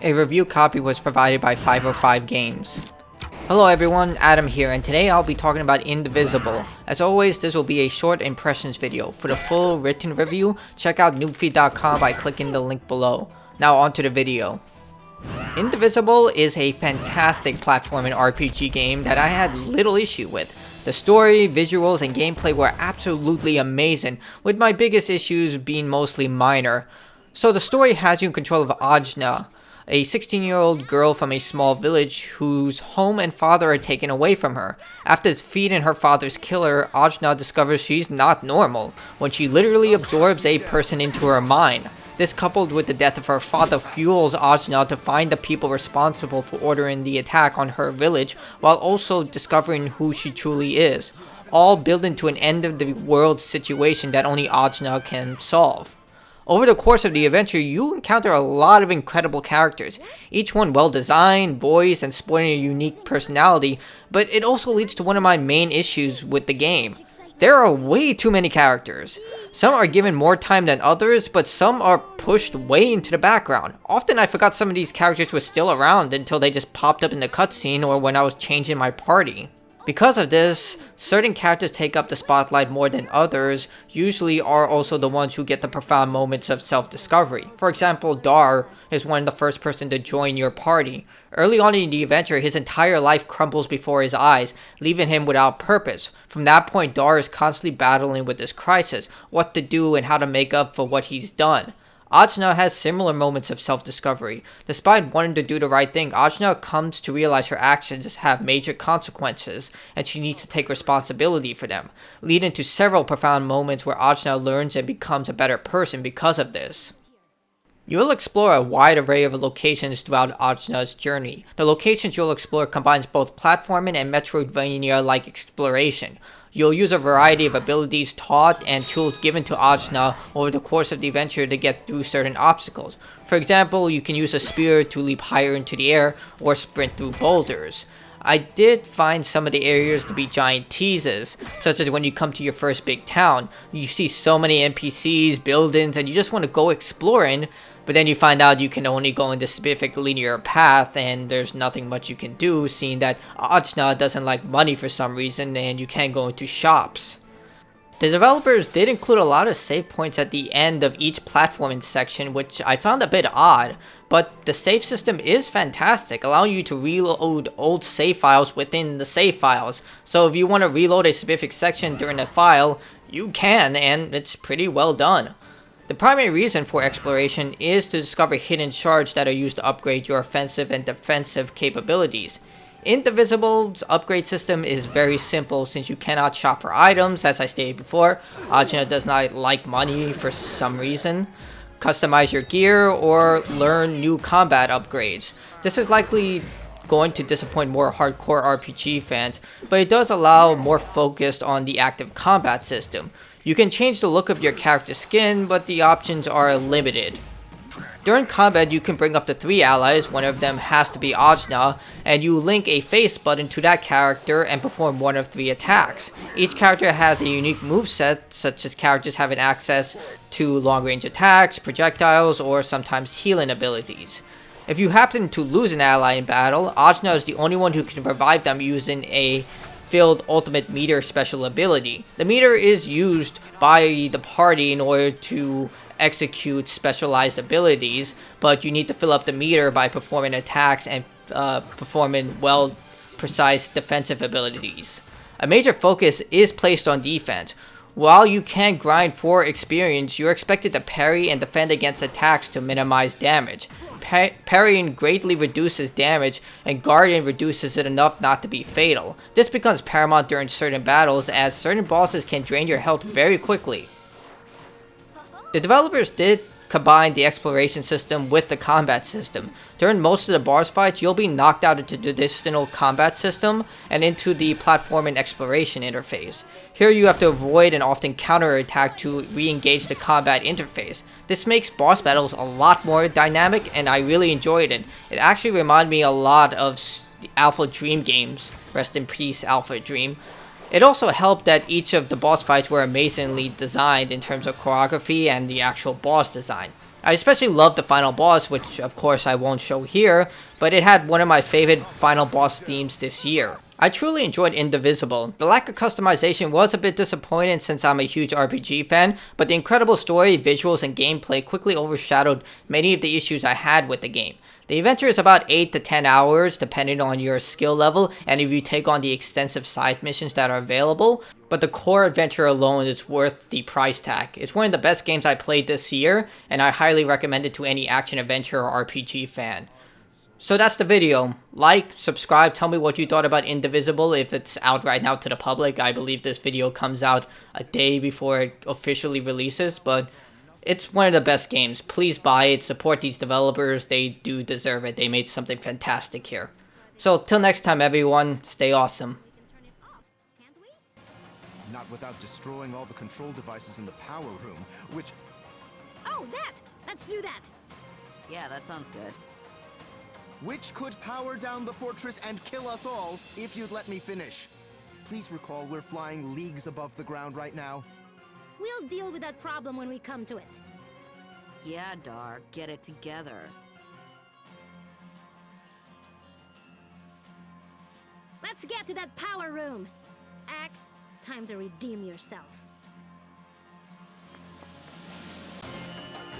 A review copy was provided by 505 Games. Hello everyone, Adam here, and today I'll be talking about Indivisible. As always, this will be a short impressions video. For the full written review, check out NoobFeed.com by clicking the link below. Now onto the video. Indivisible is a fantastic platform and RPG game that I had little issue with. The story, visuals, and gameplay were absolutely amazing, with my biggest issues being mostly minor. So the story has you in control of Ajna, a 16-year-old girl from a small village whose home and father are taken away from her. After defeating her father's killer, Ajna discovers she's not normal, when she literally absorbs a person into her mind. This, coupled with the death of her father, fuels Ajna to find the people responsible for ordering the attack on her village, while also discovering who she truly is, all building to an end-of-the-world situation that only Ajna can solve. Over the course of the adventure, you encounter a lot of incredible characters, each one well designed, voiced, and sporting a unique personality, but it also leads to one of my main issues with the game. There are way too many characters. Some are given more time than others, but some are pushed way into the background. Often I forgot some of these characters were still around until they just popped up in the cutscene or when I was changing my party. Because of this, certain characters take up the spotlight more than others, usually are also the ones who get the profound moments of self-discovery. For example, Dar is one of the first person to join your party. Early on in the adventure, his entire life crumbles before his eyes, leaving him without purpose. From that point, Dar is constantly battling with this crisis, what to do and how to make up for what he's done. Ajna has similar moments of self-discovery. Despite wanting to do the right thing, Ajna comes to realize her actions have major consequences, and she needs to take responsibility for them, leading to several profound moments where Ajna learns and becomes a better person because of this. You will explore a wide array of locations throughout Ajna's journey. The locations you'll explore combines both platforming and Metroidvania-like exploration. You'll use a variety of abilities taught and tools given to Ajna over the course of the adventure to get through certain obstacles. For example, you can use a spear to leap higher into the air or sprint through boulders. I did find some of the areas to be giant teases, such as when you come to your first big town. You see so many NPCs, buildings, and you just want to go exploring, but then you find out you can only go in this specific linear path and there's nothing much you can do, seeing that Ajna doesn't like money for some reason and you can't go into shops. The developers did include a lot of save points at the end of each platforming section, which I found a bit odd, but the save system is fantastic, allowing you to reload old save files within the save files. So if you want to reload a specific section during a file, you can, and it's pretty well done. The primary reason for exploration is to discover hidden shards that are used to upgrade your offensive and defensive capabilities. Indivisible's upgrade system is very simple since you cannot shop for items, as I stated before. Ajna does not like money for some reason. Customize your gear or learn new combat upgrades. This is likely going to disappoint more hardcore RPG fans, but it does allow more focused on the active combat system. You can change the look of your character's skin, but the options are limited. During combat, you can bring up to 3 allies, one of them has to be Ajna, and you link a face button to that character and perform one of 3 attacks. Each character has a unique moveset, such as characters having access to long-range attacks, projectiles, or sometimes healing abilities. If you happen to lose an ally in battle, Ajna is the only one who can revive them using a filled ultimate meter special ability. The meter is used by the party in order to execute specialized abilities, but you need to fill up the meter by performing attacks and performing precise defensive abilities. A major focus is placed on defense. While you can grind for experience, you're expected to parry and defend against attacks to minimize damage. Parrying greatly reduces damage, and guarding reduces it enough not to be fatal. This becomes paramount during certain battles, as certain bosses can drain your health very quickly. The developers did combine the exploration system with the combat system. During most of the boss fights, you'll be knocked out into the traditional combat system and into the platform and exploration interface. Here you have to avoid and often counterattack to re-engage the combat interface. This makes boss battles a lot more dynamic, and I really enjoyed it. It actually reminded me a lot of the Alpha Dream games. Rest in peace, Alpha Dream. It also helped that each of the boss fights were amazingly designed in terms of choreography and the actual boss design. I especially loved the final boss, which of course I won't show here, but it had one of my favorite final boss themes this year. I truly enjoyed Indivisible. The lack of customization was a bit disappointing since I'm a huge RPG fan, but the incredible story, visuals, and gameplay quickly overshadowed many of the issues I had with the game. The adventure is about 8 to 10 hours depending on your skill level and if you take on the extensive side missions that are available, but the core adventure alone is worth the price tag. It's one of the best games I played this year, and I highly recommend it to any action-adventure or RPG fan. So that's the video. Like, subscribe, tell me what you thought about Indivisible if it's out right now to the public. I believe this video comes out a day before it officially releases, but it's one of the best games. Please buy it, support these developers, they do deserve it. They made something fantastic here. So till next time everyone, stay awesome. Not without destroying all the control devices in the power room, which... Oh, that! Let's do that! Yeah, that sounds good. Which could power down the fortress and kill us all, if you'd let me finish. Please recall we're flying leagues above the ground right now. We'll deal with that problem when we come to it. Yeah, Dar, get it together. Let's get to that power room! Axe, time to redeem yourself.